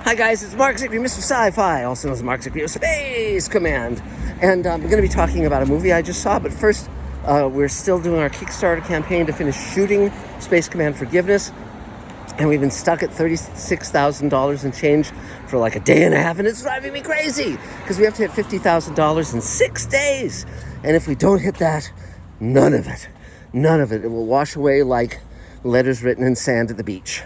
Hi guys, it's Mark Zickery, Mr. Sci-Fi, also known as Mark Zickery of Space Command. And I'm going to be talking about a movie I just saw, but first, we're still doing our Kickstarter campaign to finish shooting Space Command Forgiveness. And we've been stuck at $36,000 and change for like a day and a half, and it's driving me crazy because we have to hit $50,000 in 6 days. And if we don't hit that, none of it, it will wash away like letters written in sand at the beach.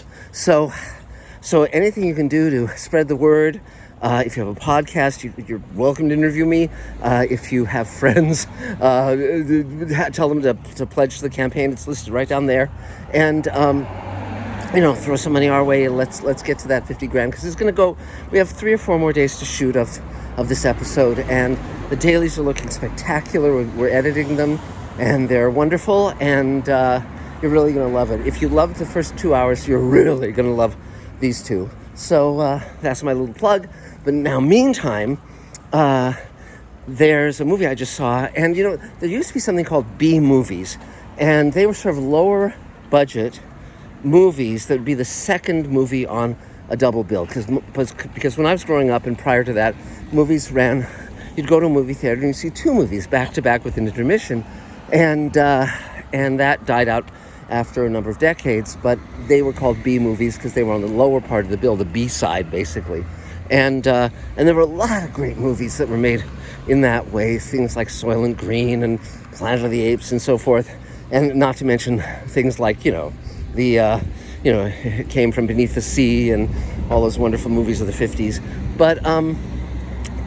So anything you can do to spread the word. If you have a podcast, you're welcome to interview me. If you have friends, tell them to pledge to the campaign. It's listed right down there. And, throw some money our way. Let's get to that 50 grand because it's going to go. We have 3 or 4 more days to shoot of this episode. And the dailies are looking spectacular. We're editing them and they're wonderful. And you're really going to love it. If you loved the first 2 hours, you're really going to love these two. So that's my little plug. But now, meantime, there's a movie I just saw, and there used to be something called B movies, and they were sort of lower budget movies that would be the second movie on a double bill. Because when I was growing up and prior to that, movies ran. You'd go to a movie theater and you see 2 movies back to back with an intermission, and that died out after a number of decades, but they were called B movies because they were on the lower part of the bill, the B side, basically. And there were a lot of great movies that were made in that way, things like Soylent Green and Planet of the Apes and so forth, and not to mention things like, It Came From Beneath the Sea and all those wonderful movies of the 50s. But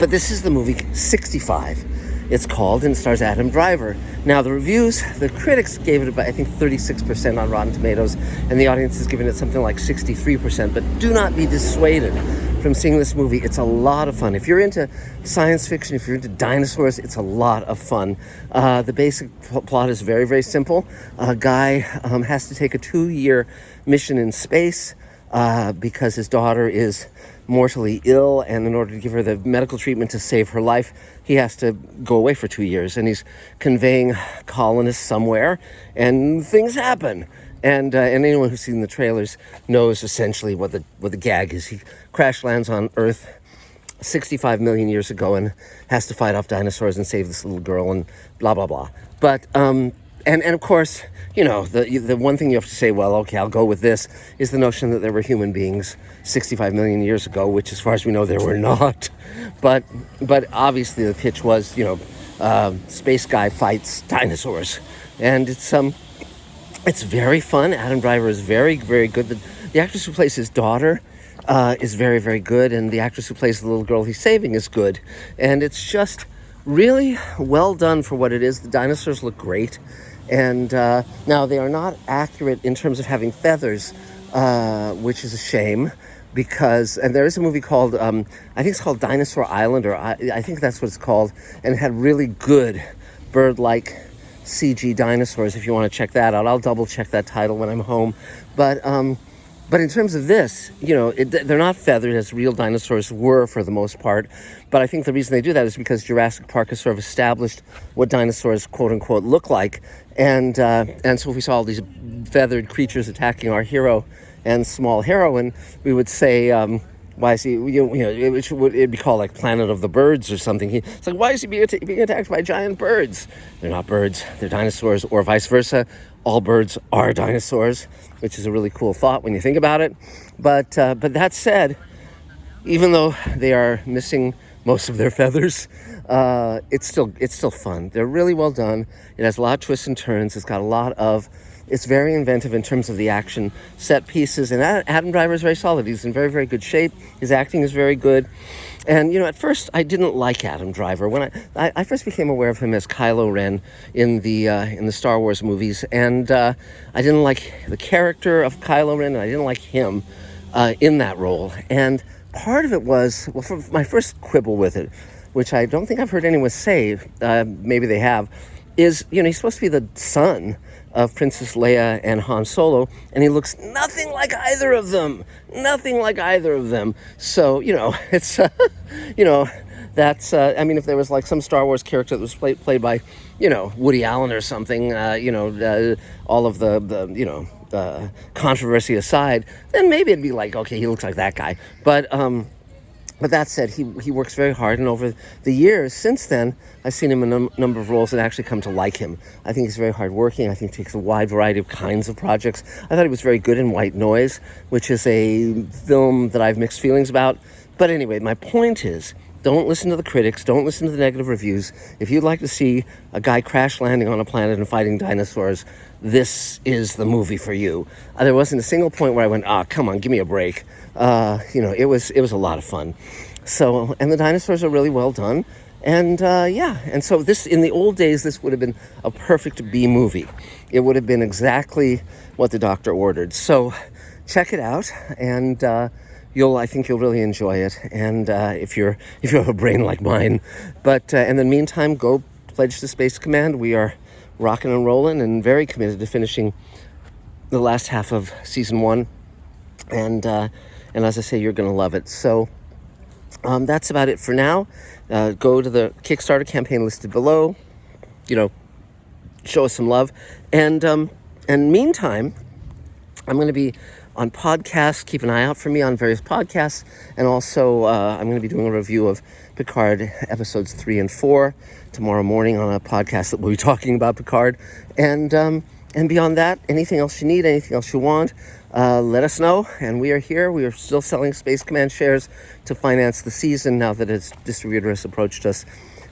this is the movie 65. It's called, and it stars Adam Driver. Now, the critics gave it about, I think, 36% on Rotten Tomatoes, and the audience has given it something like 63%. But do not be dissuaded from seeing this movie. It's a lot of fun. If you're into science fiction, if you're into dinosaurs, it's a lot of fun. The basic plot is very, very simple. A guy has to take a 2-year mission in space because his daughter is mortally ill, and in order to give her the medical treatment to save her life, he has to go away for 2 years, and he's conveying colonists somewhere, and things happen. And anyone who's seen the trailers knows essentially what the gag is. He crash lands on Earth 65 million years ago and has to fight off dinosaurs and save this little girl and blah blah blah. But and of course, the one thing you have to say, well, okay, I'll go with this, is the notion that there were human beings 65 million years ago, which, as far as we know, there were not. But obviously the pitch was, space guy fights dinosaurs, and it's very fun. Adam Driver is very, very good. The actress who plays his daughter is very, very good, and the actress who plays the little girl he's saving is good. And it's just really well done for what it is. The dinosaurs look great. And now they are not accurate in terms of having feathers, which is a shame, and there is a movie called, I think it's called Dinosaur Island, or I think that's what it's called, and it had really good bird-like CG dinosaurs. If you want to check that out, I'll double check that title when I'm home. But in terms of this, they're not feathered as real dinosaurs were for the most part. But I think the reason they do that is because Jurassic Park has sort of established what dinosaurs, quote unquote, look like. And so if we saw all these feathered creatures attacking our hero and small heroine, we would say, why is he, it'd be called like Planet of the Birds or something. It's like, why is he being attacked by giant birds? They're not birds, they're dinosaurs, or vice versa. All birds are dinosaurs, which is a really cool thought when you think about it. But that said, even though they are missing most of their feathers, it's still fun. They're really well done. It has a lot of twists and turns. It's very inventive in terms of the action set pieces, and Adam Driver is very solid. He's in very, very good shape. His acting is very good. And, at first I didn't like Adam Driver. When I first became aware of him as Kylo Ren in the Star Wars movies, and I didn't like the character of Kylo Ren, and I didn't like him in that role. And part of it was, for my first quibble with it, which I don't think I've heard anyone say, maybe they have, is, he's supposed to be the son of Princess Leia and Han Solo, and he looks nothing like either of them. So, it's, that's, if there was like some Star Wars character that was played by, Woody Allen or something, all of the controversy aside, then maybe it'd be like, okay, he looks like that guy. But that said, he works very hard, and over the years since then, I've seen him in a number of roles and actually come to like him. I think he's very hardworking. I think he takes a wide variety of kinds of projects. I thought he was very good in White Noise, which is a film that I have mixed feelings about. But anyway, my point is, don't listen to the critics. Don't listen to the negative reviews. If you'd like to see a guy crash landing on a planet and fighting dinosaurs, this is the movie for you. There wasn't a single point where I went, come on, give me a break. It was a lot of fun. So, and the dinosaurs are really well done. And and so this, in the old days, this would have been a perfect B movie. It would have been exactly what the doctor ordered. So check it out, and I think you'll really enjoy it. And if you have a brain like mine, but in the meantime, go pledge to Space Command. We are rocking and rolling, and very committed to finishing the last half of season 1. And as I say, you're going to love it. So that's about it for now. Go to the Kickstarter campaign listed below. Show us some love. And meantime, I'm going to be on podcasts. Keep an eye out for me on various podcasts. And also, I'm going to be doing a review of Picard episodes 3 and 4 tomorrow morning on a podcast that will be talking about Picard. And beyond that, anything else you need, anything else you want, let us know. And we are here. We are still selling Space Command shares to finance the season now that its distributor has approached us,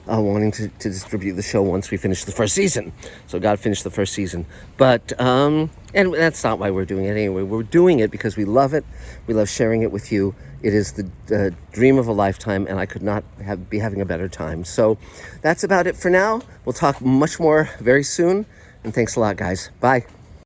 wanting to distribute the show once we finish the first season. So God finished the first season. But, and that's not why we're doing it anyway. We're doing it because we love it. We love sharing it with you. It is the dream of a lifetime, and I could not be having a better time. So that's about it for now. We'll talk much more very soon. And thanks a lot, guys. Bye.